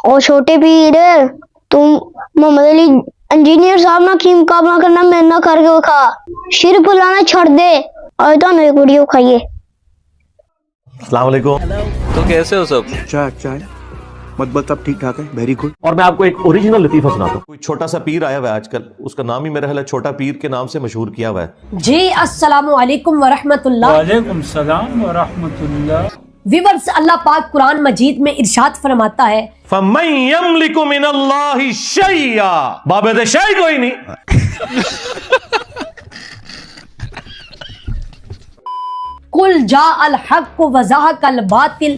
اور چھوٹے پیر تم محمد علی انجینئر صاحب نہ کی مقابلہ کرنا میں نہ کر کے کھا شیر پلانا چھوڑ دے اور تو ایک ویڈیو کھائیے. السلام علیکم. تو کیسے ہو سب؟ چائے مطبت اب ٹھیک ٹھاک ہے. Very good. اور میں آپ کو ایک اوریجنل لطیفہ سناتا ہوں. کوئی چھوٹا سا پیر آیا ہوا ہے آج کل, اس کا نام ہی میرا خیال ہے چھوٹا پیر کے نام سے مشہور کیا ہوا ہے. جی السلام علیکم ورحمۃ اللہ. وعلیکم السلام ورحمۃ اللہ. ویورز, اللہ پاک قرآن مجید میں ارشاد فرماتا ہے فَمَن يَمْلِكُ مِنَ اللَّهِ شَيْئًا, بابے دے شے کوئی نہیں. قل جاء الحق وزهق الباطل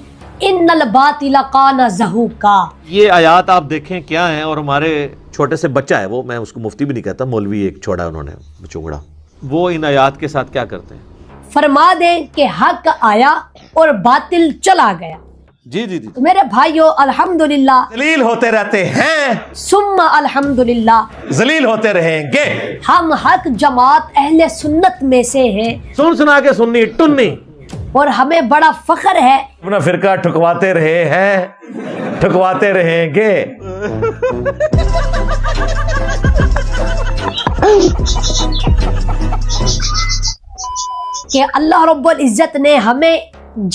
ان الباطل کان زہوقا. یہ آیات آپ دیکھیں کیا ہیں, اور ہمارے چھوٹے سے بچہ ہے, وہ میں اس کو مفتی بھی نہیں کہتا, مولوی ایک چھوڑا انہوں نے بچوڑا, وہ ان آیات کے ساتھ کیا کرتے ہیں؟ فرما دیں کہ حق آیا اور باطل چلا گیا. جی میرے بھائیو, الحمدللہ ذلیل ہوتے رہتے ہیں, ثم الحمدللہ ذلیل ہوتے رہیں گے. ہم حق جماعت اہل سنت میں سے ہیں, سنا کے سننی ٹنی, اور ہمیں بڑا فخر ہے. اپنا فرقہ ٹھکواتے رہے ہیں, ٹھکواتے رہیں گے. کہ اللہ رب العزت نے ہمیں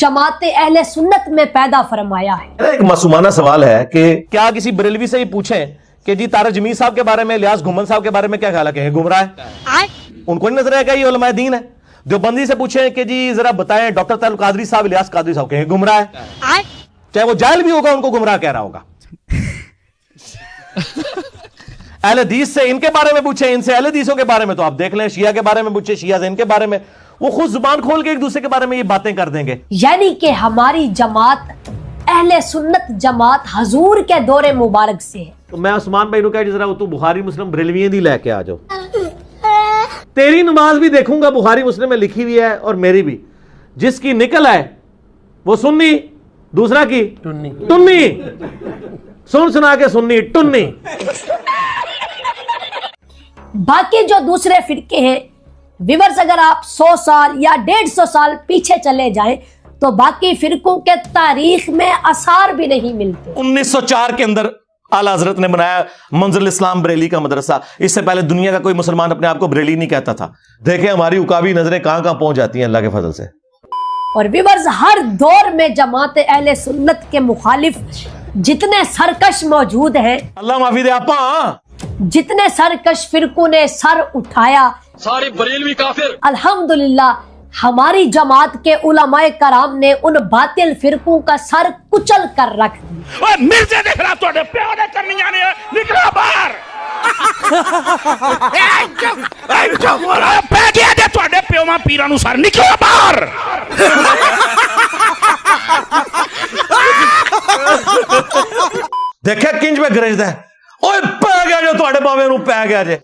جماعت اہل سنت میں پیدا فرمایا ہے. ایک معصومانہ سوال ہے کہ کیا کسی بریلوی سے ہی پوچھیں کہ جی طارق جمیل صاحب کے بارے میں, الیاس گھمن صاحب کے بارے میں کیا خیال ہے, کہ گمراہ ہے؟ ان کو نہیں نظر آئے گا یہ علماء دین ہے. دیوبندی سے پوچھیں کہ جی ذرا بتائیں ڈاکٹر طارق قادری صاحب, الیاس قادری صاحب, کہیں گمراہ ہے, چاہے وہ جاہل بھی ہوگا ان کو گمراہ کہہ رہا ہوگا. اہل حدیث سے ان کے بارے میں پوچھیں, ان سے اہل حدیثوں کے بارے میں تو آپ دیکھ لیں, شیعہ کے بارے میں پوچھیں, شیعہ سے ان کے بارے میں, وہ خود زبان کھول کے ایک دوسرے کے بارے میں یہ باتیں کر دیں گے. یعنی کہ ہماری جماعت اہل سنت جماعت حضور کے دور مبارک سے ہے. تو میں عثمان بھائی نو کہا جی ذرا تو بخاری مسلم بریلویاں دی لے کے آ جاؤ, تیری نماز بھی دیکھوں گا بخاری مسلم میں لکھی ہوئی ہے, اور میری بھی. جس کی نکل ہے وہ سنی, دوسرا کی ٹنی, سنا کے سنی ٹنی. باقی جو دوسرے فرقے ہیں ویورز, اگر آپ 100 سال یا 150 سال پیچھے چلے جائیں تو باقی فرقوں کے تاریخ میں آثار بھی نہیں ملتے. 1904 کے اندر اعلیٰ حضرت نے بنایا منزل اسلام بریلی کا مدرسہ. اس سے پہلے دنیا کا کوئی مسلمان اپنے آپ کو بریلی نہیں کہتا تھا. دیکھیں ہماری عقابی نظریں کہاں کہاں پہنچ جاتی ہیں اللہ کے فضل سے. اور ویورز, ہر دور میں جماعت اہل سنت کے مخالف جتنے سرکش موجود ہیں, اللہ معافی دے آپا, جتنے سرکش فرقوں نے سر اٹھایا, سارے بریلوی کافر. الحمدللہ ہماری جماعت کے علماء کرام نے ان باطل فرقوں کا سر کچل کر رکھ دیا. اور مرزے دیکھ رہا تو پیو نے کرنی جانے نکلا باہر. پہ گیا دے تو پیو ماں پیرانو سر نکلا باہر. دیکھیں کنج میں گرج دے, اوہ پہ گیا جو توڑے باوے نو پہ گیا جے.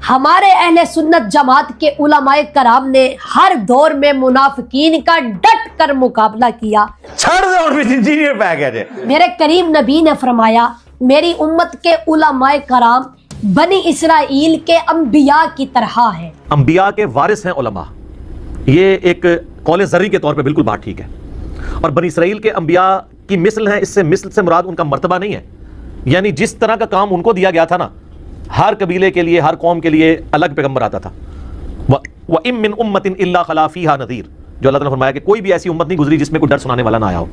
ہمارے اہل سنت جماعت کے علماء کرام نے ہر دور میں منافقین کا ڈٹ کر مقابلہ کیا. چھڑ دے اور بھی انجینئر پہ گیا جے. میرے کریم نبی نے فرمایا میری امت کے علماء کرام بنی اسرائیل کے انبیاء کی طرح ہیں. انبیاء کے وارث ہیں علماء, یہ ایک قول ذری کے طور پہ بالکل بات ٹھیک ہے. اور بنی اسرائیل کے انبیاء کی مثل ہیں, اس سے مثل سے مراد ان کا مرتبہ نہیں ہے. یعنی جس طرح کا کام ان کو دیا گیا تھا نا, ہر قبیلے کے لیے, ہر قوم کے لیے الگ پیغمبر آتا تھا. وَإِن مِّن أُمَّةٍ إِلَّا خَلَا فِيهَا نَذِيرٌ, جو اللہ تعالیٰ نے فرمایا کہ کوئی بھی ایسی امت نہیں گزری جس میں کوئی ڈر سنانے والا نہ آیا ہو.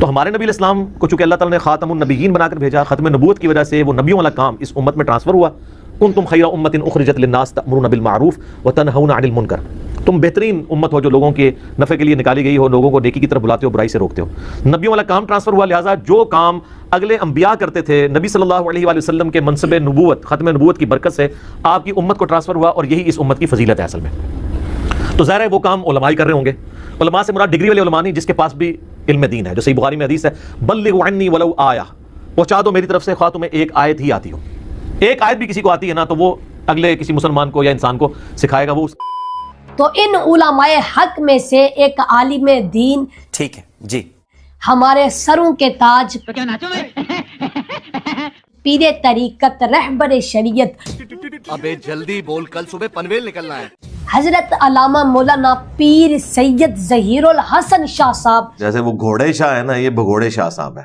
تو ہمارے نبی علیہ السلام کو چونکہ اللہ تعالیٰ نے خاتم النبیین بنا کر بھیجا, ختم نبوت کی وجہ سے وہ نبیوں والا کام اس امت میں ٹرانسفر ہوا. كُنتُمْ خَيْرَ أُمَّةٍ أُخْرِجَتْ لِلنَّاسِ تَأْمُرُونَ بِالْمَعْرُوفِ وَتَنْهَوْنَ عَنِ الْمُنكَرِ, تم بہترین امت ہو جو لوگوں کے نفع کے لیے نکالی گئی ہو, لوگوں کو نیکی کی طرف بلاتے ہو, برائی سے روکتے ہو. نبیوں والا کام ٹرانسفر ہوا, لہٰذا جو کام اگلے انبیاء کرتے تھے نبی صلی اللہ علیہ وآلہ وسلم کے منصب نبوت, ختم نبوت کی برکت سے آپ کی امت کو ٹرانسفر ہوا, اور یہی اس امت کی فضیلت ہے اصل میں. تو ظاہر ہے وہ کام علماء ہی کر رہے ہوں گے. علماء سے مراد ڈگری والے علماء نہیں, جس کے پاس بھی علم دین ہے. جو صحیح بخاری میں حدیث ہے, بلغوا عنی ولو آیہ, پہنچا دو میری طرف سے خواہ تمہیں ایک آیت ہی آتی ہو. ایک آیت بھی کسی کو آتی ہے نا, تو وہ اگلے کسی مسلمان کو یا انسان کو سکھائے گا وہ. تو ان علماء حق میں سے ایک عالم دین, ٹھیک ہے جی, ہمارے سروں کے تاج, پیر طریقت, رہبر شریعت, ابے جلدی بول, کل صبح پنویل نکلنا ہے. حضرت علامہ مولانا پیر سید ظہیر الحسن شاہ صاحب. جیسے وہ گھوڑے شاہ ہے نا, یہ بھگوڑے شاہ صاحب ہے.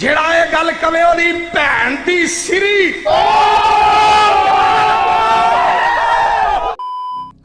ਜਿਹੜਾ ਇਹ ਗੱਲ ਕਵੇ ਉਹਦੀ ਭੈਣ ਦੀ ਸਿਰੀ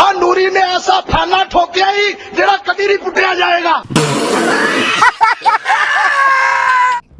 ਆ ਨੂਰੀ ਨੇ ਐਸਾ ਫਾਨਾ ਠੋਕਿਆ ਹੀ ਜਿਹੜਾ ਕਦੀ ਨਹੀਂ ਪੁੱਟਿਆ ਜਾਏਗਾ।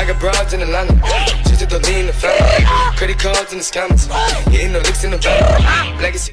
I got broads in Atlanta, just to lean the family, credit cards and the scammers, hitting the licks in the bank, legacy.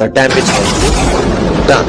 the damage is done।